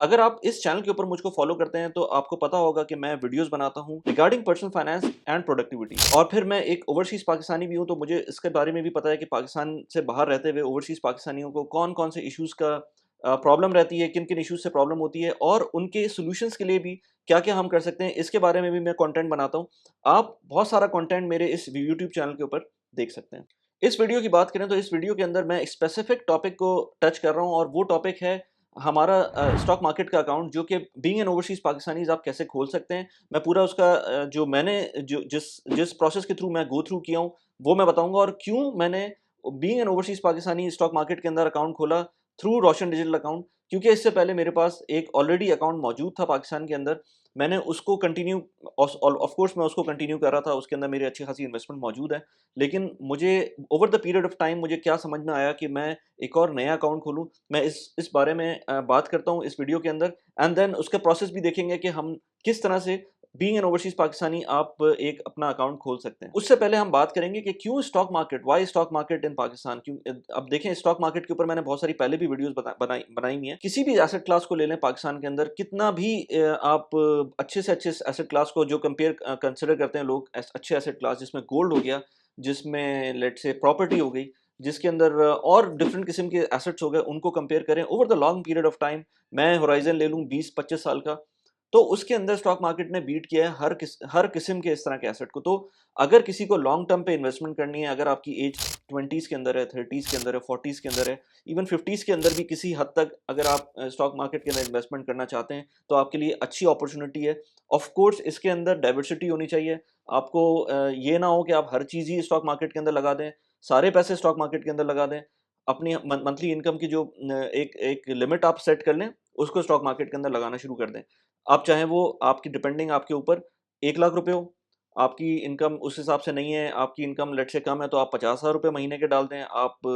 अगर आप इस चैनल के ऊपर मुझको फॉलो करते हैं तो आपको पता होगा कि मैं वीडियोस बनाता हूं regarding personal finance and productivity, और फिर मैं एक ओवरसीज पाकिस्तानी भी हूं, तो मुझे इसके बारे में भी पता है कि पाकिस्तान से बाहर रहते हुए ओवरसीज पाकिस्तानियों को कौन कौन से इश्यूज का प्रॉब्लम रहती है, किन किन इश्यूज से प्रॉब्लम होती है, और उनके सोल्यूशंस के लिए भी क्या क्या हम कर सकते हैं। इसके बारे में भी मैं कंटेंट बनाता हूं। आप बहुत सारा कंटेंट मेरे इस यूट्यूब चैनल के ऊपर देख सकते हैं। इस वीडियो की बात करें तो इस वीडियो के अंदर मैं स्पेसिफिक टॉपिक को टच कर रहा हूं, और वो टॉपिक है हमारा स्टॉक मार्केट का अकाउंट, जो कि बीइंग एन ओवरसीज पाकिस्तानीज़ आप कैसे खोल सकते हैं। मैं पूरा उसका जो मैंने जो जिस जिस प्रोसेस के थ्रू मैं गो थ्रू किया हूँ, वो मैं बताऊँगा, और क्यों मैंने being an overseas Pakistani stock market के अंदर अकाउंट खोला थ्रू रोशन डिजिटल अकाउंट। क्योंकि इससे पहले मेरे पास एक ऑलरेडी अकाउंट मौजूद था पाकिस्तान के अंदर। मैंने उसको कंटिन्यू ऑफ कोर्स मैं उसको कंटिन्यू कर रहा था, उसके अंदर मेरी अच्छी खासी इन्वेस्टमेंट मौजूद है। लेकिन मुझे over the period of time मुझे क्या समझ में आया कि मैं एक और नया अकाउंट खोलूँ। मैं इस बारे में बात करता हूँ इस वीडियो के अंदर, एंड देन उसका प्रोसेस भी देखेंगे कि हम किस तरह से बीइंग एन ओवरसीज पाकिस्तानी आप एक अपना अकाउंट खोल सकते हैं। उससे पहले हम बात करेंगे कि क्यों stock market, why stock market in Pakistan, क्यों। अब देखें, स्टॉक मार्केट के ऊपर मैंने बहुत सारी पहले भी वीडियोस बनाई बनाई हुई हैं। किसी भी एसेट क्लास को ले लें पाकिस्तान के अंदर, कितना भी आप अच्छे से अच्छे एसेट क्लास को जो कंसिडर करते हैं लोग, अच्छे एसेट क्लास जिसमें गोल्ड हो गया, जिसमें लेट से प्रॉपर्टी हो गई, जिसके अंदर और डिफरेंट किस्म के एसेट्स हो गए, उनको कंपेयर करें over the long period of time. मैं होराइजन ले लूँ 20-25 साल का, तो उसके अंदर स्टॉक मार्केट ने बीट किया है हर किस्म के इस तरह के एसेट को। तो अगर किसी को लॉन्ग टर्म पे इन्वेस्टमेंट करनी है, अगर आपकी एज 20s के अंदर है, 30s के अंदर है, 40s के अंदर है, इवन 50s के अंदर भी किसी हद तक अगर आप स्टॉक मार्केट के अंदर इन्वेस्टमेंट करना चाहते हैं, तो आपके लिए अच्छी अपॉर्चुनिटी है। ऑफ कोर्स इसके अंदर डाइवर्सिटी होनी चाहिए। आपको ये ना हो कि आप हर चीज़ ही स्टॉक मार्केट के अंदर लगा दें, सारे पैसे स्टॉक मार्केट के अंदर लगा दें। अपनी मंथली इनकम की जो एक एक लिमिट आप सेट कर लें, उसको स्टॉक मार्केट के अंदर लगाना शुरू कर दें। आप चाहें वो आपकी डिपेंडिंग आपके ऊपर 1 लाख रुपए हो, आपकी इनकम उस हिसाब से नहीं है, आपकी इनकम लेट्स से कम है, तो आप 50,000 रुपए महीने के डाल दें, आप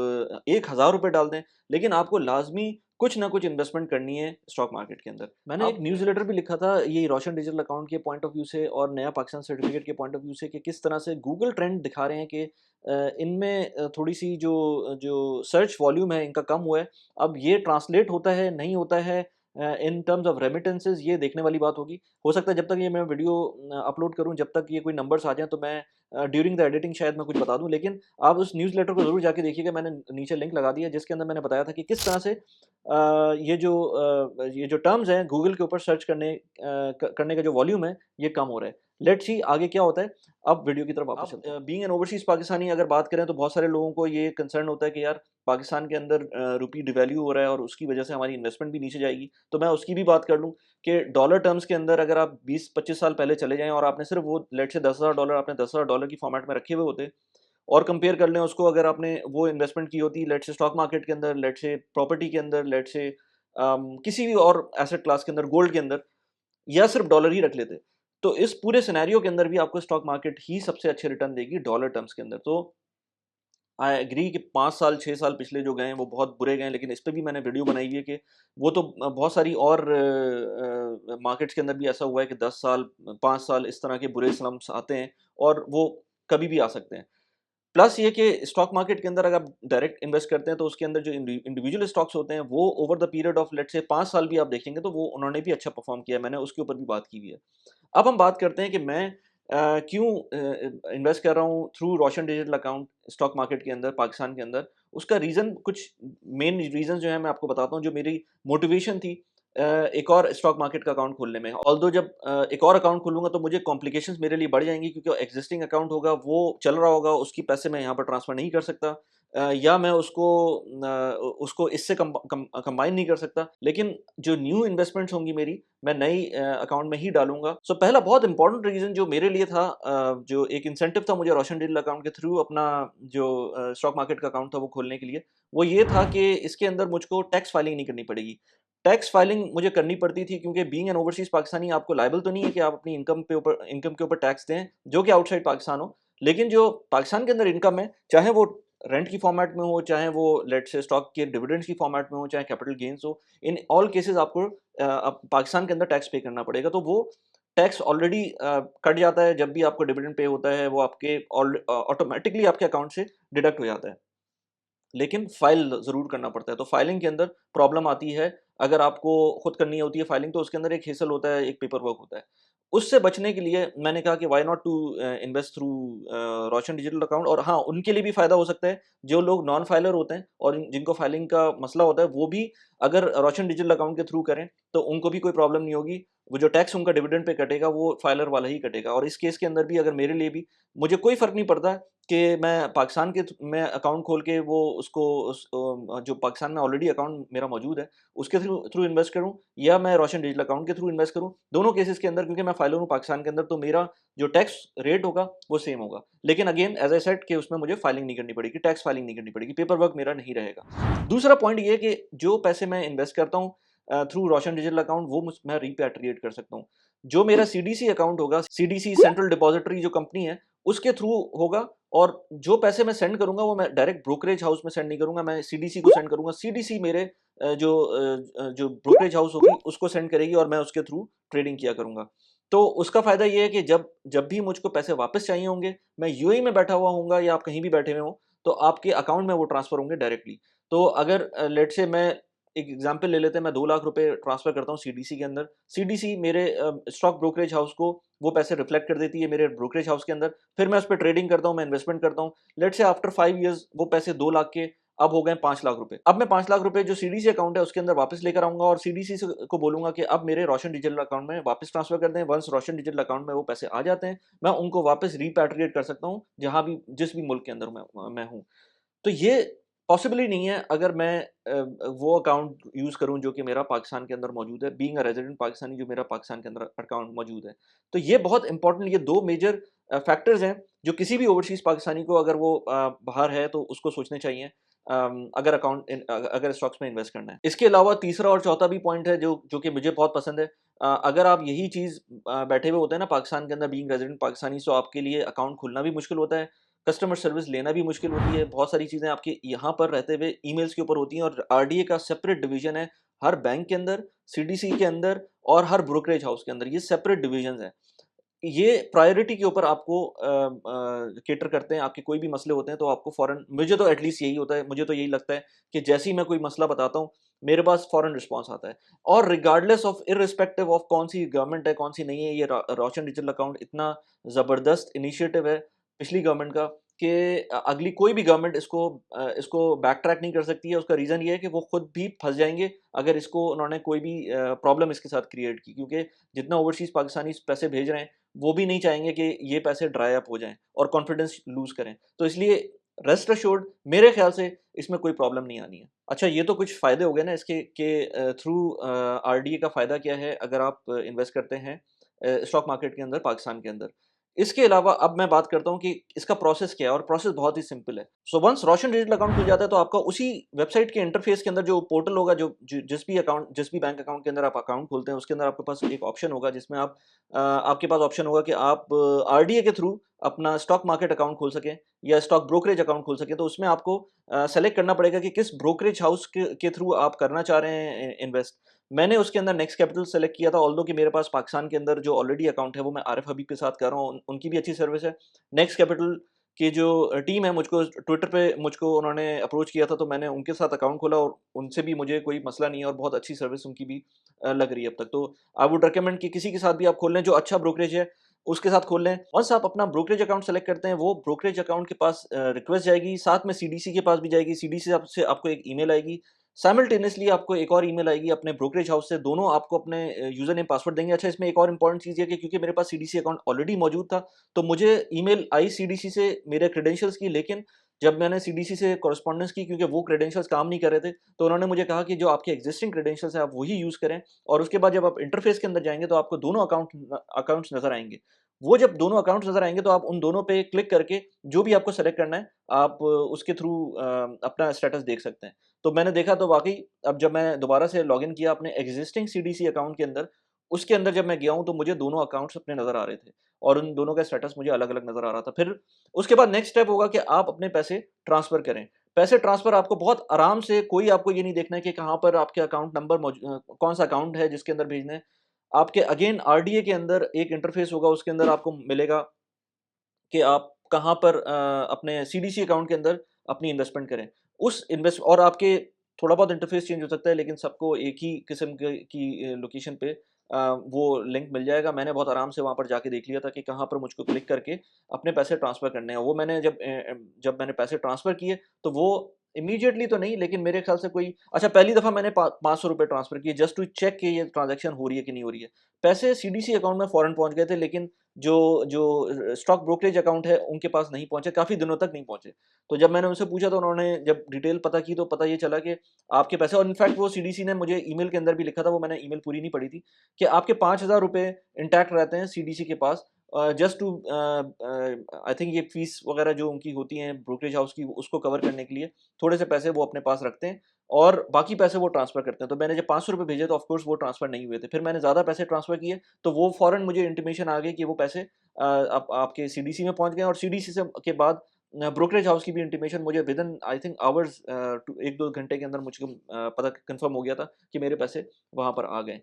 1,000 रुपए डाल दें, लेकिन आपको लाज़मी कुछ ना कुछ इन्वेस्टमेंट करनी है स्टॉक मार्केट के अंदर। मैंने एक न्यूज़लेटर भी लिखा था ये रोशन डिजिटल अकाउंट के पॉइंट ऑफ व्यू से और नया पाकिस्तान सर्टिफिकेट के पॉइंट ऑफ व्यू से, कि किस तरह से गूगल ट्रेंड दिखा रहे हैं कि इनमें थोड़ी-सी जो जो सर्च वॉल्यूम है इनका कम हुआ है। अब ये ट्रांसलेट होता है, नहीं होता है इन टर्म्स ऑफ रेमिटेंसेस, ये देखने वाली बात होगी। हो सकता है जब तक ये मैं वीडियो अपलोड करूँ, जब तक ये कोई नंबर्स आ जाएँ, तो मैं ड्यूरिंग द एडिटिंग शायद मैं कुछ बता दूँ। लेकिन आप उस न्यूज़लेटर को ज़रूर जाके देखिएगा, मैंने नीचे लिंक लगा दिया, जिसके अंदर मैंने बताया था कि किस तरह से ये जो टर्म्स हैं गूगल के ऊपर सर्च करने का जो वॉल्यूम है, ये कम हो रहा है। लेट्स सी आगे क्या होता है। अब वीडियो की तरफ वापस चलते हैं। बीइंग एन ओवरसीज़ पाकिस्तानी अगर बात करें, तो बहुत सारे लोगों को ये कंसर्न होता है कि यार पाकिस्तान के अंदर रुपी डिवैल्यू हो रहा है और उसकी वजह से हमारी इन्वेस्टमेंट भी नीचे जाएगी। तो मैं उसकी भी बात कर लूँ कि डॉलर टर्म्स के अंदर अगर आप 20-25 साल पहले चले जाएँ और आपने सिर्फ वो लेट्स से $10,000 आपने $10,000 की फॉर्मेट में रखे हुए होते, और कंपेयर कर लें उसको, अगर आपने वो इन्वेस्टमेंट की होती लेट्स से स्टॉक मार्केट के अंदर, लेट्स से प्रॉपर्टी के अंदर, लेट्स से किसी भी और एसेट क्लास के अंदर, गोल्ड के अंदर, या सिर्फ डॉलर ही रख लेते, तो इस पूरे सिनेरियो के अंदर भी आपको स्टॉक मार्केट ही सबसे अच्छे रिटर्न देगी डॉलर टर्म्स के अंदर। तो आई एग्री कि 5 साल, 6 साल पिछले जो गए हैं वो बहुत बुरे गए हैं, लेकिन इस पे भी मैंने वीडियो बनाई हुई है कि वो तो बहुत सारी और मार्केट्स के अंदर भी ऐसा हुआ है कि 10 साल, 5 साल इस तरह के बुरे स्लम्प्स आते हैं, और वो कभी भी आ सकते हैं। प्लस ये कि स्टॉक मार्केट के अंदर अगर आप डायरेक्ट इन्वेस्ट करते हैं, तो उसके अंदर जो इंडिविजुअल स्टॉक्स होते हैं, वो over the period of let's say 5 साल भी आप देखेंगे, तो वो उन्होंने भी अच्छा परफॉर्म किया है। मैंने उसके ऊपर भी बात की हुई है। अब हम बात करते हैं कि मैं क्यों इन्वेस्ट कर रहा हूँ through Roshan digital account stock market के अंदर पाकिस्तान के अंदर। उसका रीज़न, कुछ मेन रीज़न जो है मैं आपको बताता हूँ, जो मेरी मोटिवेशन थी एक और स्टॉक मार्केट का अकाउंट खोलने में। ऑल्दो जब एक और अकाउंट खोलूँगा, तो मुझे कॉम्प्लिकेशंस मेरे लिए बढ़ जाएँगी, क्योंकि एग्जिस्टिंग अकाउंट होगा, वो चल रहा होगा, उसकी पैसे मैं यहाँ पर ट्रांसफ़र नहीं कर सकता, या मैं उसको इससे कंबाइन नहीं कर सकता। लेकिन जो न्यू इन्वेस्टमेंट्स होंगी मेरी, मैं नई अकाउंट में ही डालूँगा। सो पहला बहुत इंपॉर्टेंट रीज़न जो मेरे लिए था, जो एक इंसेंटिव था मुझे रोशन डिजिटल अकाउंट के थ्रू अपना जो स्टॉक मार्केट का अकाउंट था वो खोलने के लिए, वो ये था कि इसके अंदर मुझको टैक्स फाइलिंग नहीं करनी पड़ेगी। टैक्स फाइलिंग मुझे करनी पड़ती थी, क्योंकि बीइंग एन ओवरसीज़ पाकिस्तानी आपको लायबल तो नहीं है कि आप अपनी इनकम के ऊपर टैक्स दें, जो कि आउटसाइड पाकिस्तान हो। लेकिन जो पाकिस्तान के अंदर इनकम है, चाहे वो रेंट की फॉर्मेट में हो, चाहे वो लेट्स से स्टॉक के डिविडेंड्स की फॉर्मेट में हो, चाहे कैपिटल गेन्स हो, इन ऑल केसेस आपको पाकिस्तान के अंदर टैक्स पे करना पड़ेगा। तो वो टैक्स ऑलरेडी कट जाता है, जब भी आपको डिविडेंड पे होता है, वो आपके ऑटोमेटिकली आपके अकाउंट से डिडक्ट हो जाता है। लेकिन फाइल ज़रूर करना पड़ता है, तो फाइलिंग के अंदर प्रॉब्लम आती है अगर आपको खुद करनी होती है फाइलिंग तो उसके अंदर एक हेसल होता है, एक पेपर वर्क होता है। उससे बचने के लिए मैंने कहा कि why not to invest through Roshan digital account. और हाँ, उनके लिए भी फ़ायदा हो सकता है, जो लोग नॉन फाइलर होते हैं और जिनको फाइलिंग का मसला होता है, वो भी अगर रोशन डिजिटल अकाउंट के थ्रू करें, तो उनको भी कोई प्रॉब्लम नहीं होगी। वो जो टैक्स उनका डिविडेंड पे कटेगा, वो फाइलर वाला ही कटेगा। और इस केस के अंदर भी अगर मेरे लिए भी, मुझे कोई फ़र्क नहीं पड़ता कि मैं पाकिस्तान के में अकाउंट खोल के वो उसको जो पाकिस्तान में ऑलरेडी अकाउंट मेरा मौजूद है, उसके थ्रू थ्रू इन्वेस्ट करूँ या मैं रोशन डिजिटल अकाउंट के थ्रू इन्वेस्ट करूँ। दोनों केसेस के अंदर क्योंकि मैं फाइलर हूँ पाकिस्तान के अंदर, तो मेरा जो टैक्स रेट होगा वो सेम होगा। लेकिन अगेन एज़ आई सेड कि उसमें मुझे फाइलिंग नहीं करनी पड़ेगी, टैक्स फाइलिंग नहीं करनी पड़ेगी, पेपर वर्क मेरा नहीं रहेगा। दूसरा पॉइंट ये है कि जो पैसे मैं इन्वेस्ट करता हूँ थ्रू रोशन डिजिटल अकाउंट, वो मैं रिपैट्रिएट कर सकता हूँ। जो मेरा सीडीसी अकाउंट होगा, सीडीसी सेंट्रल डिपॉजिटरी जो कंपनी है, उसके थ्रू होगा। और जो पैसे मैं सेंड करूँगा वो मैं डायरेक्ट ब्रोकरेज हाउस में सेंड नहीं करूँगा, मैं सीडीसी को सेंड करूँगा। सीडीसी मेरे जो ब्रोकरेज हाउस होगी उसको सेंड करेगी और मैं उसके थ्रू ट्रेडिंग किया करूँगा। तो उसका फ़ायदा ये है कि जब जब भी मुझको पैसे वापस चाहिए होंगे, मैं यूएई में बैठा हुआ होऊँगा या आप कहीं भी बैठे हुए हों, तो आपके अकाउंट में वो ट्रांसफ़र होंगे डायरेक्टली। तो अगर लेट्स से मैं एक एग्ज़ाम्पल ले लेते हैं, मैं 2 लाख रुपए ट्रांसफ़र करता हूँ सीडीसी के अंदर। सीडीसी मेरे स्टॉक ब्रोकरेज हाउस को वो पैसे रिफ्लेक्ट कर देती है मेरे ब्रोकरेज हाउस के अंदर। फिर मैं उस पे ट्रेडिंग करता हूँ, मैं इन्वेस्टमेंट करता हूँ। लेट्स से आफ्टर 5 इयर्स वो पैसे 2 लाख के अब हो गए 5 लाख रुपए। अब मैं 5 लाख रुपए जो सीडीसी अकाउंट है उसके अंदर वापस लेकर आऊँगा और सीडीसी से को बोलूँगा कि अब मेरे रोशन डिजिटल अकाउंट में वापस ट्रांसफ़र कर दें। वन्स रोशन डिजिटल अकाउंट में वो पैसे आ जाते हैं, मैं उनको वापस रिपैट्रिएट कर सकता हूँ, जहाँ भी जिस भी मुल्क के अंदर मैं हूँ। तो ये पॉसिबल ही नहीं है अगर मैं वो अकाउंट यूज़ करूँ जो कि मेरा पाकिस्तान के अंदर मौजूद है, बीइंग अ रेज़िडेंट पाकिस्तानी, जो मेरा पाकिस्तान के अंदर अकाउंट मौजूद है। तो ये बहुत इम्पोर्टेंट, ये 2 मेजर फैक्टर्स हैं जो किसी भी ओवरसीज़ पाकिस्तानी को, अगर वो बाहर है तो उसको सोचने चाहिए अगर अगर स्टॉक्स में इन्वेस्ट करना है। इसके अलावा तीसरा और चौथा भी पॉइंट है जो जो कि मुझे बहुत पसंद है। अगर आप यही चीज़ बैठे हुए होते हैं ना पाकिस्तान के अंदर, बीइंग रेज़िडेंट पाकिस्तानी, तो आपके लिए अकाउंट खुलना भी मुश्किल होता है, कस्टमर सर्विस लेना भी मुश्किल होती है, बहुत सारी चीज़ें आपके यहाँ पर रहते हुए ईमेल्स के ऊपर होती हैं। और आरडीए का सेपरेट डिवीज़न है हर बैंक के अंदर, सीडीसी के अंदर और हर ब्रोकरेज हाउस के अंदर, ये सेपरेट डिवीज़न्स हैं। ये प्रायोरिटी के ऊपर आपको कैटर करते हैं, आपके कोई भी मसले होते हैं तो आपको फ़ौरन, मुझे तो एटलीस्ट यही होता है, मुझे तो यही लगता है कि जैसे ही मैं कोई मसला बताता हूँ, मेरे पास फ़ौरन रिस्पॉन्स आता है। और रिगार्डलेस ऑफ, इर्रिस्पेक्टिव ऑफ कौन-सी गवर्नमेंट है, कौन-सी नहीं है, ये रोशन डिजिटल अकाउंट इतना ज़बरदस्त इनिशिएटिव है पिछली गवर्नमेंट का कि अगली कोई भी गवर्नमेंट इसको बैक ट्रैक नहीं कर सकती है। उसका रीज़न ये है कि वो खुद भी फँस जाएँगे अगर इसको उन्होंने कोई भी प्रॉब्लम इसके साथ क्रिएट की, क्योंकि जितना ओवरसीज़ पाकिस्तानी पैसे भेज रहे हैं, वो भी नहीं चाहेंगे कि ये पैसे ड्राई अप हो जाएँ और कॉन्फिडेंस लूज़ करें। तो इसलिए रेस्ट एश्योर्ड, मेरे ख़्याल से इसमें कोई प्रॉब्लम नहीं आनी है। अच्छा, ये तो कुछ फ़ायदे हो गए ना इसके कि थ्रू आरडीए का फ़ायदा क्या है अगर आप इन्वेस्ट करते हैं स्टॉक मार्केट के अंदर पाकिस्तान के अंदर। इसके अलावा अब मैं बात करता हूँ कि इसका प्रोसेस क्या है, और प्रोसेस बहुत ही सिंपल है। सो वन्स रोशन डिजिटल अकाउंट खुल जाता है तो आपका उसी वेबसाइट के इंटरफ़ेस के अंदर जो पोर्टल होगा, जिस भी बैंक अकाउंट के अंदर आप अकाउंट खोलते हैं, उसके अंदर आपके पास एक ऑप्शन होगा जिसमें आपके पास ऑप्शन होगा कि आप आरडीए के थ्रू अपना स्टॉक मार्केट अकाउंट खोल सकें या स्टॉक ब्रोकरेज अकाउंट खोल सकें। तो उसमें आपको सेलेक्ट करना पड़ेगा कि किस ब्रोकरेज हाउस के थ्रू आप करना चाह रहे हैं इन्वेस्ट। मैंने उसके अंदर नेक्स्ट कैपिटल सेलेक्ट किया था, ऑल्दो कि मेरे पास पाकिस्तान के अंदर जो ऑलरेडी अकाउंट है वो मैं आरिफ हबीब के साथ कर रहा हूँ, उनकी भी अच्छी सर्विस है। नेक्स्ट कैपिटल की जो टीम है, मुझको ट्विटर पे मुझको उन्होंने अप्रोच किया था, तो मैंने उनके साथ अकाउंट खोला और उनसे भी मुझे कोई मसला नहीं है और बहुत अच्छी सर्विस उनकी भी लग रही है अब तक। तो आई वुड रिकमेंड कि किसी के साथ भी आप खोल लें जो अच्छा ब्रोकरेज है, उसके साथ खोल लें। वंस आप अपना ब्रोकरेज अकाउंट सेलेक्ट करते हैं, वो ब्रोकरेज अकाउंट के पास रिक्वेस्ट जाएगी, साथ में सीडीसी के पास भी जाएगी, सीडीसी से आपको एक ईमेल आएगी, साइमल्टेनियसली आपको एक और ईमेल आएगी अपने ब्रोकरेज हाउस से, दोनों आपको अपने यूज़र नेम पासवर्ड देंगे। अच्छा, इसमें एक और इम्पोर्टेंट चीज़ ये है कि क्योंकि मेरे पास सीडीसी अकाउंट ऑलरेडी मौजूद था, तो मुझे ईमेल आई सीडीसी से मेरे क्रेडेंशियल्स की, लेकिन जब मैंने सीडीसी से कॉरेस्पॉन्डेंस की, क्योंकि वो क्रेडेंशियल्स काम नहीं कर रहे थे, तो उन्होंने मुझे कहा कि जो आपके एक्जिस्टिंग क्रेडेंशियल्स हैं आप वही यूज़ करें, और उसके बाद जब आप इंटरफेस के अंदर जाएँगे तो आपको दोनों अकाउंट्स नज़र आएँगे। वो जब दोनों अकाउंट्स नज़र आएँगे तो आप उन दोनों पे क्लिक करके जो भी आपको सेलेक्ट करना है, आप उसके थ्रू अपना स्टेटस देख सकते हैं। तो मैंने देखा तो वाक़ई, अब जब मैं दोबारा से लॉगिन किया अपने एक्जिस्टिंग सीडीसी अकाउंट के अंदर, उसके अंदर जब मैं गया हूँ तो मुझे दोनों अकाउंट्स अपने नज़र आ रहे थे और उन दोनों का स्टेटस मुझे अलग-अलग नज़र आ रहा था। फिर उसके बाद नेक्स्ट स्टेप होगा कि आप अपने पैसे ट्रांसफ़र करें। पैसे ट्रांसफ़र आपको बहुत आराम से, कोई आपको ये नहीं देखना है कि कहाँ पर आपके अकाउंट नंबर कौन-सा अकाउंट है जिसके अंदर भेजना है। आपके अगेन आरडीए के अंदर एक इंटरफ़ेस होगा, उसके अंदर आपको मिलेगा कि आप कहाँ पर अपने सीडीसी अकाउंट के अंदर अपनी इन्वेस्टमेंट करें। उस इन्वेस्ट और आपके थोड़ा बहुत इंटरफेस चेंज हो सकता है, लेकिन सबको एक ही किस्म की लोकेशन पे वो लिंक मिल जाएगा। मैंने बहुत आराम से वहाँ पर जाके देख लिया था कि कहाँ पर मुझको क्लिक करके अपने पैसे ट्रांसफ़र करने हैं। वो मैंने जब मैंने पैसे ट्रांसफ़र किए, तो वो इमीडिएटली तो नहीं, लेकिन मेरे ख़्याल से कोई अच्छा पहली दफ़ा मैंने पा ₹500 ट्रांसफ़र किए जस्ट टू चेक कि ये ट्रांज़ैक्शन हो रही है कि नहीं हो रही है। पैसे सीडीसी अकाउंट में फ़ौरन पहुँच गए थे, लेकिन जो जो स्टॉक ब्रोकरेज अकाउंट है, उनके पास नहीं पहुँचे, काफ़ी दिनों तक नहीं पहुँचे। तो जब मैंने उनसे पूछा, तो उन्होंने जब डिटेल पता की, तो पता ये चला कि आपके पैसे, और इनफैक्ट वो सीडीसी ने मुझे ईमेल के अंदर भी लिखा था, वो मैंने ईमेल पूरी नहीं पढ़ी थी, कि आपके ₹5000 इंटैक्ट रहते हैं सीडीसी के पास, जस्ट टू आई थिंक ये फीस वगैरह जो उनकी होती हैं ब्रोकरेज हाउस की, उसको कवर करने के लिए थोड़े से पैसे वो अपने पास रखते हैं, और बाकी पैसे वो ट्रांसफ़र करते हैं। तो मैंने जब ₹500 भेजे, तो ऑफ कोर्स वो ट्रांसफ़र नहीं हुए थे। फिर मैंने ज़्यादा पैसे ट्रांसफ़र किए, तो वो फ़ौरन मुझे इंटीमेशन आ गई कि वो पैसे आप आपके सीडीसी में पहुँच गए हैं, और सीडीसी से के बाद ब्रोकरेज हाउस की भी इंटीमेशन मुझे विदिन आई थिंक आवर्स 1-2 घंटे के अंदर मुझको पता कन्फर्म हो गया था कि मेरे पैसे वहाँ पर आ गए।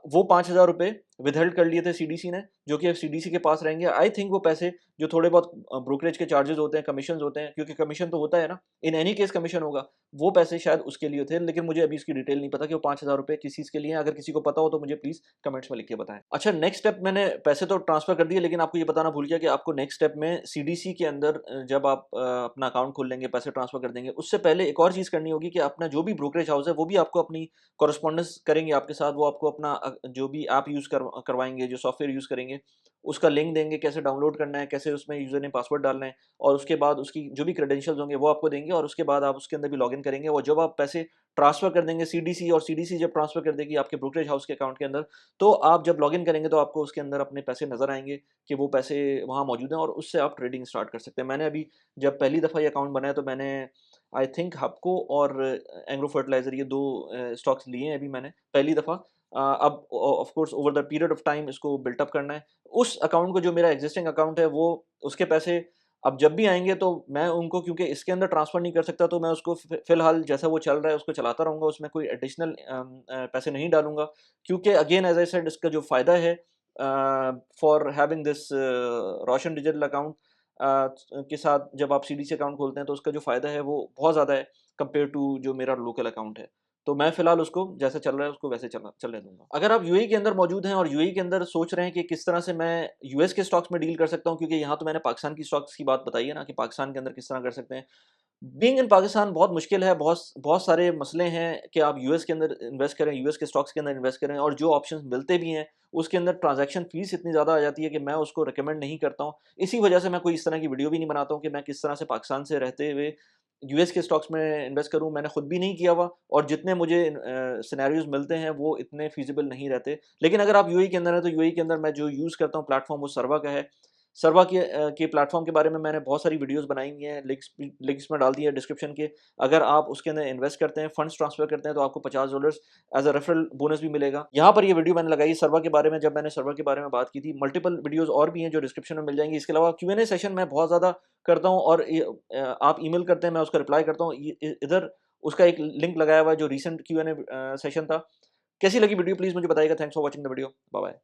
वो ₹5000 विथहेल्ड कर लिए थे सीडीसी ने, जो कि अब सीडीसी के पास रहेंगे। आई थिंक वो पैसे जो थोड़े बहुत ब्रोकरेज के चार्जेज़ होते हैं, कमीशंस होते हैं, क्योंकि कमीशन तो होता है ना, इन एनी केस कमीशन होगा, वो पैसे शायद उसके लिए थे, लेकिन मुझे अभी इसकी डिटेल नहीं पता कि वो ₹5000 किस चीज़ के लिए हैं। अगर किसी को पता हो, तो मुझे प्लीज़ कमेंट्स में लिख के बताएँ। अच्छा, नेक्स्ट स्टेप, मैंने पैसे तो ट्रांसफ़र कर दिए, लेकिन आपको ये बताना भूल गया कि आपको नेक्स्ट स्टेप में सीडीसी के अंदर जब आप अपना अकाउंट खोल लेंगे, पैसे ट्रांसफ़र कर देंगे, उससे पहले एक और चीज़ करनी होगी कि अपना जो भी ब्रोकरेज हाउस है, वो भी आपको अपनी कॉरेस्पॉन्डेंस करेंगे आपके साथ। वो आपको अपना जो भी ऐप यूज़ करवाएँगे, जो सॉफ्टवेयर यूज़ करेंगे, उसका लिंक देंगे, कैसे डाउनलोड करना है, कैसे उसमें यूज़र नेम पासवर्ड डालना है, और उसके बाद उसकी जो भी क्रेडेंशियल्स होंगे, वो आपको देंगे, और उसके बाद आप उसके अंदर भी लॉगिन करेंगे, और जब आप पैसे ट्रांसफ़र कर देंगे सीडीसी, और सीडीसी जब ट्रांसफ़र कर देगी आपके ब्रोकरेज हाउस के अकाउंट के अंदर, तो आप जब लॉगिन करेंगे, तो आपको उसके अंदर अपने पैसे नज़र आएँगे कि वो पैसे वहाँ मौजूद हैं, और उससे आप ट्रेडिंग स्टार्ट कर सकते हैं। मैंने अभी जब पहली दफ़ा ये अकाउंट बनाया, तो मैंने आई थिंक हपको और एग्रो फर्टिलाइज़र, ये 2 स्टॉक्स लिए हैं अभी मैंने पहली दफ़ा। अब of course over the period of time इसको बिल्ट अप करना है। उस अकाउंट को, जो मेरा एक्जिस्टिंग अकाउंट है, वो उसके पैसे अब जब भी आएँगे, तो मैं उनको, क्योंकि इसके अंदर ट्रांसफ़र नहीं कर सकता, तो मैं उसको फ़िलहाल जैसा वो चल रहा है उसको चलाता रहूँगा, उसमें कोई एडिशनल पैसे नहीं डालूँगा, क्योंकि अगेन एज़ आई सेड, इसका जो फ़ायदा है for having this Roshan digital account के साथ, जब आप सीडीसी अकाउंट खोलते हैं, तो उसका जो फ़ायदा है वो बहुत ज़्यादा है कंपेयर टू जो मेरा लोकल अकाउंट है। तो मैं फ़िलहाल उसको जैसे चल रहा है, उसको वैसे चलने दूँगा। अगर आप यूएई के अंदर मौजूद हैं, और यूएई के अंदर सोच रहे हैं कि किस तरह से मैं यूएस के स्टॉक्स में डील कर सकता हूँ, क्योंकि यहाँ तो मैंने पाकिस्तान की स्टॉक्स की बात बताई है ना, कि पाकिस्तान के अंदर किस तरह कर सकते हैं। बीइंग इन पाकिस्तान बहुत मुश्किल है, बहुत बहुत सारे मसले हैं कि आप यूएस के अंदर इन्वेस्ट करें, यूएस के स्टॉक्स के अंदर इन्वेस्ट करें, और जो ऑप्शंस मिलते भी हैं, उसके अंदर ट्रांज़ैक्शन फ़ीस इतनी ज़्यादा आ जाती है कि मैं उसको रिकमेंड नहीं करता हूँ। इसी वजह से मैं कोई इस तरह की वीडियो भी नहीं बनाता हूँ कि मैं किस तरह से पाकिस्तान से रहते हुए यूएस के स्टॉक्स में इन्वेस्ट करूँ। मैंने खुद भी नहीं किया हुआ, और जितने मुझे सिनेरियोज़ मिलते हैं, वो इतने फ़ीज़िबल नहीं रहते। लेकिन अगर आप यूएई के अंदर हैं, तो यूएई के अंदर मैं जो यूज़ करता हूँ प्लेटफ़ॉर्म, वो सर्वा का है। सर्वा के प्लेटफ़ॉर्म के बारे में मैंने बहुत सारी वीडियोज़ बनाई हुई हैं, लिंक्स में डाल दिए हैं डिस्क्रिप्शन के। अगर आप उसके अंदर इन्वेस्ट करते हैं, फंड्स ट्रांसफ़र करते हैं, तो आपको $50 एज़ अ रेफरल बोनस भी मिलेगा। यहाँ पर ये वीडियो मैंने लगाई सर्वा के बारे में, जब मैंने सर्वा के बारे में बात की थी। मल्टीपल वीडियोज़ और भी हैं, जो डिस्क्रिप्शन में मिल जाएँगी। इसके अलावा क्यू&ए सेशन मैं बहुत ज़्यादा करता हूँ, और आप ईमेल करते हैं, मैं उसका रिप्लाई करता हूँ। इधर उसका एक लिंक लगाया हुआ है, जो रीसेंट क्यू&ए सेशन था। कैसी लगी वीडियो, प्लीज़ मुझे बताइएगा। Thanks for watching the video. Bye bye.